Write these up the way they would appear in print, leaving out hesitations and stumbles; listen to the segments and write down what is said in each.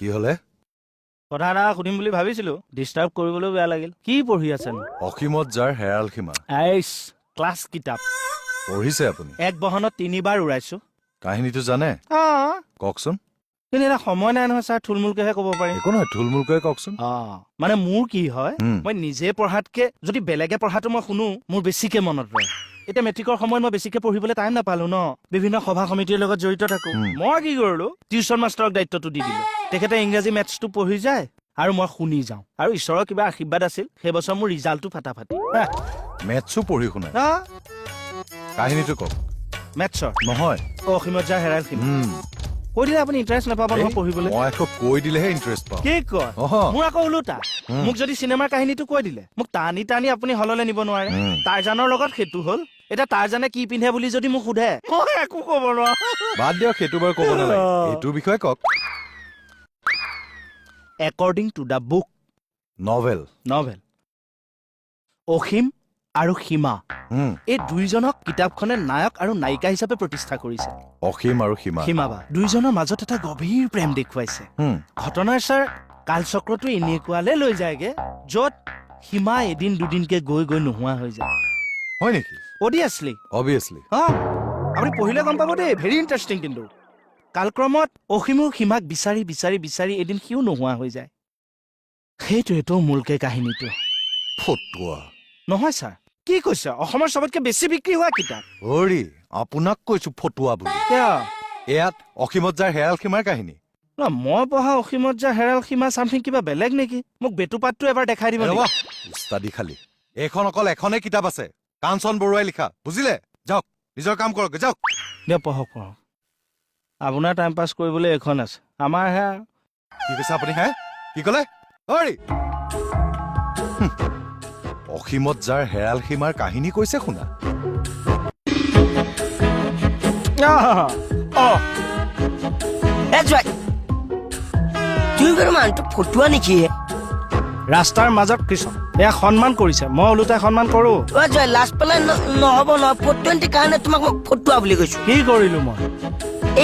কি হলে? কথা এটা সুধিম বুলি ভাবিছিলো, ডিষ্টাৰ্ব কৰিবলৈ বেয়া লাগিল। কি পঢ়ি আছেনো? অসীমত যাৰ হেৰাল সীমা। আইচ ক্লাছ কিতাপ পঢ়িছে আপুনি? এক বহনত 3 বাৰ উৰাইছো। কাহিনীটো জানে? কওকচোন। কিন্তু এটা সময় নাই নহয় ছাৰ, থুলমূলকেহে ক'ব পাৰিম। একো নহয়, থুলমূলকৈ কওকচোন। মানে মোৰ কি হয়, মই নিজে পঢ়াতকে যদি বেলেগে পঢ়াটো মই শুনো, মোৰ বেছিকে মনত ৰয়। এতিয়া মেট্ৰিকৰ সময়ত মই বেছিকে পঢ়িবলৈ টাইম নাপালো ন, বিভিন্ন সভা সমিতিৰ লগত জড়িত থাকো। মই কি কৰিলো, টিউচন মাষ্টৰক দায়িত্বটো দি দিলো। তেখেতে ইংৰাজী মেথছটো পঢ়ি যায় আৰু মই শুনি যাওঁ। আৰু ঈশ্বৰৰ কিবা আশীৰ্বাদ আছিল, সেই বছৰ মোৰ ৰিজাল্টটো ফাটাফাটি। মেথছো পঢ়ি শুনাই? কাহিনীটো কওক। মেথছৰ নহয়, অসীমত যাৰ হেৰাল সীমা। কৈ দিলে আপুনি ইণ্টাৰেষ্ট নাপাব নহয় পঢ়িবলৈ। মই আকৌ কৈ দিলেহে ইণ্টাৰেষ্ট পাওঁ। কি কয়? মোৰ আকৌ ওলোটা। মোক যদি চিনেমাৰ কাহিনীটো কৈ দিলে, মোক টানি টানি আপুনি হললৈ নিব নোৱাৰে। টাৰজানৰ লগত সেইটো হ'ল। এতিয়া টাৰজানে কি পিন্ধে বুলি যদি মোক সোধে, মই একো ক'ব নোৱাৰো। বাদ দিয়ক, সেইটো বাৰু ক'ব নালাগে। এইটোৰ বিষয়ে কওক। According to the book. Novel. অসীম আৰু সীমা, এই দুইজনক কিতাপখনে নায়ক আৰু নায়িকা হিচাপে প্ৰতিষ্ঠা কৰিছে। অসীম আৰু সীমা দুইজনৰ মাজত এটা গভীৰ প্ৰেম দেখুৱাইছে। ঘটনাৰ ছাৰ কালচক্ৰটো এনেকুৱালে লৈ যায়গে, য'ত সীমা এদিন দুদিনকে গৈ গৈ নোহোৱা হৈ যায়। হয় নেকি? অবিয়াছলি আপুনি পঢ়িলে গম পাব দেই, ভেৰি ইণ্টাৰেষ্টিং। কিন্তু কালক্ৰমত অসীমো সীমাক বিচাৰি বিচাৰি বিচাৰি এদিন সিও নোহোৱা হৈ যায়। সেইটোৱেতো মূলকে কাহিনীটো। ফটুৱা নহয় ছাৰ, কি কৈছে? অসমৰ চবতকে বেছি বিক্ৰী হোৱা কিতাপ। হৰি, আপোনাক কৈছো ফটুৱা বুলি। এয়াত অসীমত যাৰ হেৰাল সীমাৰ কাহিনী। মই পঢ়া অসীমত যাৰ হেৰাল সীমা চামথিং কিবা বেলেগ নেকি? মোক বেটুপাতটো এবাৰ দেখাই দিব। উস্তাদি খালি। এইখন অকল এখনেই কিতাপ আছে, কাঞ্চন বৰুৱাই লিখা, বুজিলে? যাওক, নিজৰ কাম কৰক, যাওক। দিয়ক পঢ়ক। আপোনাৰ টাইম পাছ কৰিবলৈ এইখন আছে, আমাৰ হে। কি কৈছে আপুনি? হে কি ক'লে? হৰি, অসীমত যাৰ হেৰাল সীমাৰ কাহিনী কৈছে শুনা। তুই বাৰু মানুহটো ফটুৱা নেকি? ৰাস্তাৰ মাজত কৃষ্ণ এয়া সন্মান কৰিছে, মই ওলোটাই সন্মান কৰো। জয়, লাজ পেলাই নহব নহয়। ফটুৱান্তিৰ কাৰণে তোমাক মই ফটুৱা বুলি কৈছো। কি কৰিলো মই?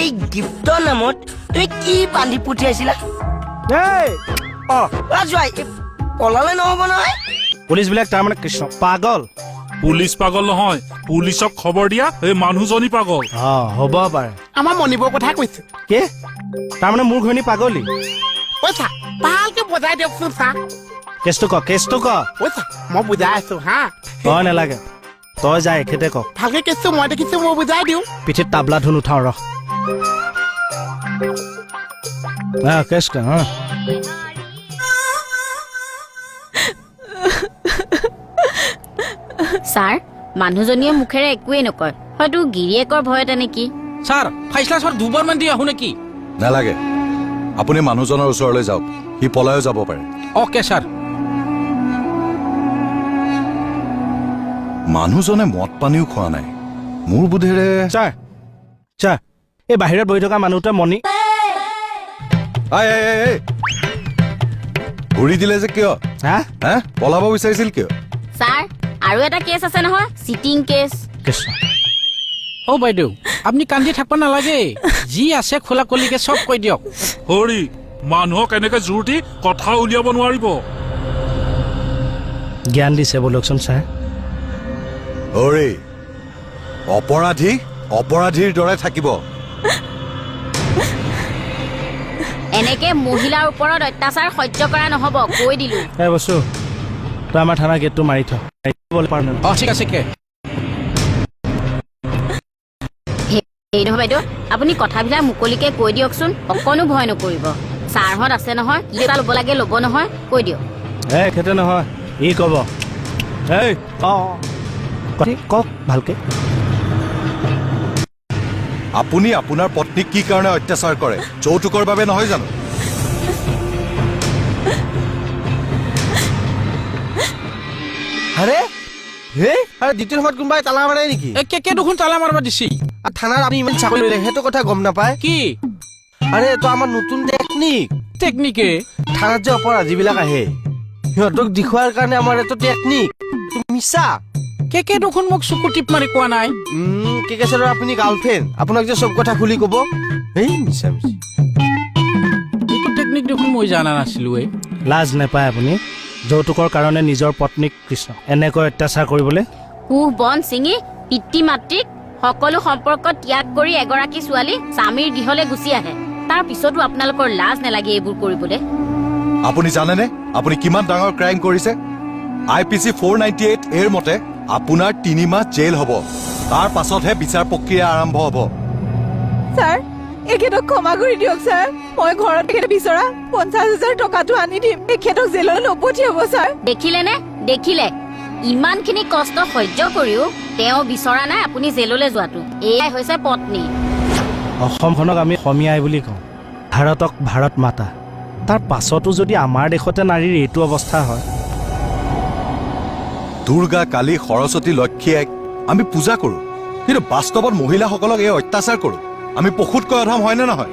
এই গিফ্টৰ নামত তুমি কি বান্ধি পঠিয়াইছিলা? জয়, পলালে নহব নহয়। পুলিচ বিলাক তাৰমানে কৃষ্ণ পাগল। পুলিচ পাগল নহয়, পুলিচক খবৰ দিয়া এই মানুহজনী পাগল। হ'ব পাৰে। আমাৰ মনিবৰ কথা কৈছে। কি? তাৰমানে মোৰ ঘৈণী পাগলী? পইচা ভালকে বুজাই দিয়কচোন চা। কেছটো ক। পইচা মই বুজাই আছো হা। তই নালাগে, তই যা, এখেতে কওক। ভালকে কেছটো মই দেখিছো, মই বুজাই দিওঁ। পিঠিত তাবলা ধুন উঠাও ৰহ। কেছ ক। ছাৰ, মানুহজনীয়ে মুখেৰে একোৱেই নকয়, হয়তো গিৰিয়েকৰ ভয়তে নেকি? ছাৰ, ফাইছলা ছাৰ দুবাৰমান দি আহো নেকি? নালাগে, আপুনি মানুহজনৰ ওচৰলৈ যাওক, সি পলায়ো যাব পাৰে। Okay sir. মানুহজনে মদ পানীও খোৱা নাই, মোৰ বোধেৰে। ছাৰ, এই বাহিৰত বহি থকা মানুহটোৱে মণি ঘূৰি দিলে যে কিয়? পলাব বিচাৰিছিল কিয়? ছাৰ, আৰু এটা কেছ আছে নহয়, চিটিং কেছ। অ বাইদেউ, আপুনি কান্দি থাকিব নালাগে, যি আছে খোলা কলিকে চব কৈ দিয়ক। হৰি, মানুহক এনেকে জোৰ দি কথা উলিয়াব নোৱাৰিব। জ্ঞান দিছে বোলকচোন ছাৰ। হৰি, অপৰাধীৰ দৰে থাকিব। এনেকে মহিলাৰ ওপৰত অত্যাচাৰ সহ্য কৰা নহব, কৈ দিলো। বস্তু তই আমাৰ থানা গেটটো মাৰি থ। ঠিক আছে। এই নহয় বাইদেউ, আপুনি কথাবিলাক মুকলিকে কৈ দিয়কচোন, অকণো ভয় নকৰিব। ছাৰহঁত আছে নহয়, কি ল'ব লাগে ল'ব নহয়, কৈ দিয়ক। এখেতে নহয়, ই কব। কওক ভালকে। আপুনি আপোনাৰ পত্নীক কি কাৰণে অত্যাচাৰ কৰে? যৌতুকৰ বাবে নহয় জানো? দ্বিতীয় সময়ত কোনোবাই তালা মাৰে নেকি? কে দেখোন তালা মাৰিব দিছি। থানাত আপুনি ইমান চাকৰি লৈ সেইটো কথা গম নাপায়? কি? আৰে এইটো আমাৰ নতুন টেকনিকে থানাত যে অপৰাধীবিলাক আহে, সিহঁতক দেখুৱাৰ কাৰণে আমাৰ এইটো টেকনিক। মিছা কে দেখোন মোক চকু টিপ মাৰি কোৱা নাই। কি কৈছে আপুনি গাৰ্লফ্ৰেণ্ড, আপোনাক যে চব কথা খুলি কব। মিছা এইটো টেকনিক দেখোন মই জানা নাছিলোৱে। লাজ নাপায় আপুনি যৌতুকৰ কাৰণে নিজৰ পত্নীক কৃষ্ণ এনেকৈ অত্যাচাৰ কৰিবলৈ? কোহ বন ছিঙি পিতৃ মাতৃক সকলো সম্পৰ্ক ত্যাগ কৰি এগৰাকী ছোৱালী স্বামীৰ গৃহলৈ গুচি আহে, তাৰ পিছতো আপোনালোকৰ লাজ নালাগে এইবোৰ কৰিবলৈ? আপুনি জানেনে আপুনি কিমান ডাঙৰ ক্ৰাইম কৰিছে? IPC 498 এৰ মতে আপোনাৰ 3 মাহ জেল হ'ব, তাৰ পাছতহে বিচাৰ প্ৰক্ৰিয়া আৰম্ভ হ'ব। ছাৰ এখেতক ক্ষমা কৰি দিয়ক ছাৰ, মই ঘৰত এখেতে বিচৰা 50,000 টকাটো আনি দিম, এখেতক জেললৈ নপঠিয়াব ছাৰ। দেখিলেনে, দেখিলে ইমানখিনি কষ্ট সহ্য কৰিও তেওঁ বিচৰা নাই আপুনি জেললৈ যোৱাটো। এয়াই হৈছে পত্নী। অসমখনক আমি অসমীয়াই বুলি কওঁ, ভাৰতক ভাৰত মাতা, তাৰ পাছতো যদি আমাৰ দেশতে নাৰীৰ এইটো অৱস্থা হয়। দুৰ্গা, কালী, সৰস্বতী, লক্ষ্মী আইক আমি পূজা কৰো, কিন্তু বাস্তৱত মহিলাসকলক এই অত্যাচাৰ কৰো। আমি পশুতকৈ অধম হয়নে নহয়?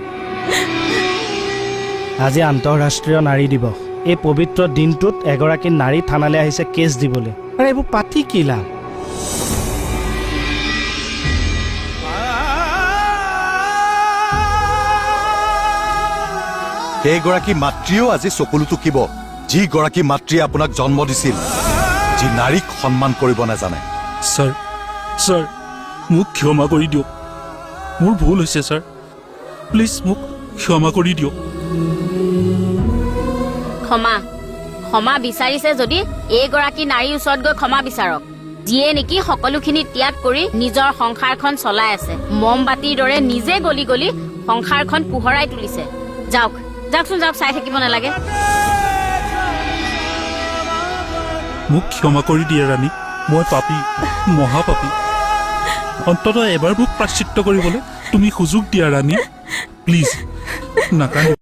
আজি আন্তঃৰাষ্ট্ৰীয় নাৰী দিৱস, এই পবিত্ৰ দিনটোত এগৰাকী নাৰী থানালৈ আহিছে কেছ দিবলৈ। আৰু এইবোৰ পাতি কি লাভ? সেইগৰাকী মাতৃও আজি চকুলো টুকিব, যিগৰাকী মাতৃয়ে আপোনাক জন্ম দিছিল, যি নাৰীক সন্মান কৰিব নাজানে। ছাৰ ছাৰ মোক ক্ষমা কৰি দিয়ক, মোৰ ভুল হৈছে ছাৰ, প্লিজ মোক ক্ষমা কৰি দিয়ক। ক্ষমা ক্ষমা বিচাৰিছে যদি এইগৰাকী নাৰীৰ ওচৰত গৈ ক্ষমা বিচাৰক, যিয়ে নেকি সকলোখিনি ত্যাগ কৰি নিজৰ সংসাৰখন চলাই আছে, মমবাতিৰ দৰে নিজে গলি গলি সংসাৰখন পোহৰাই তুলিছে। যাওক যাওকচোন, যাওক, চাই থাকিব নালাগে। মোক ক্ষমা কৰি দিয়ে ৰাণী, মই পাপী, মহাপাপী। অন্ততঃ এবাৰ মোক প্ৰাশ্চিত্য কৰিবলৈ তুমি সুযোগ দিয়া ৰাণী, প্লিজ নাকান্দিব।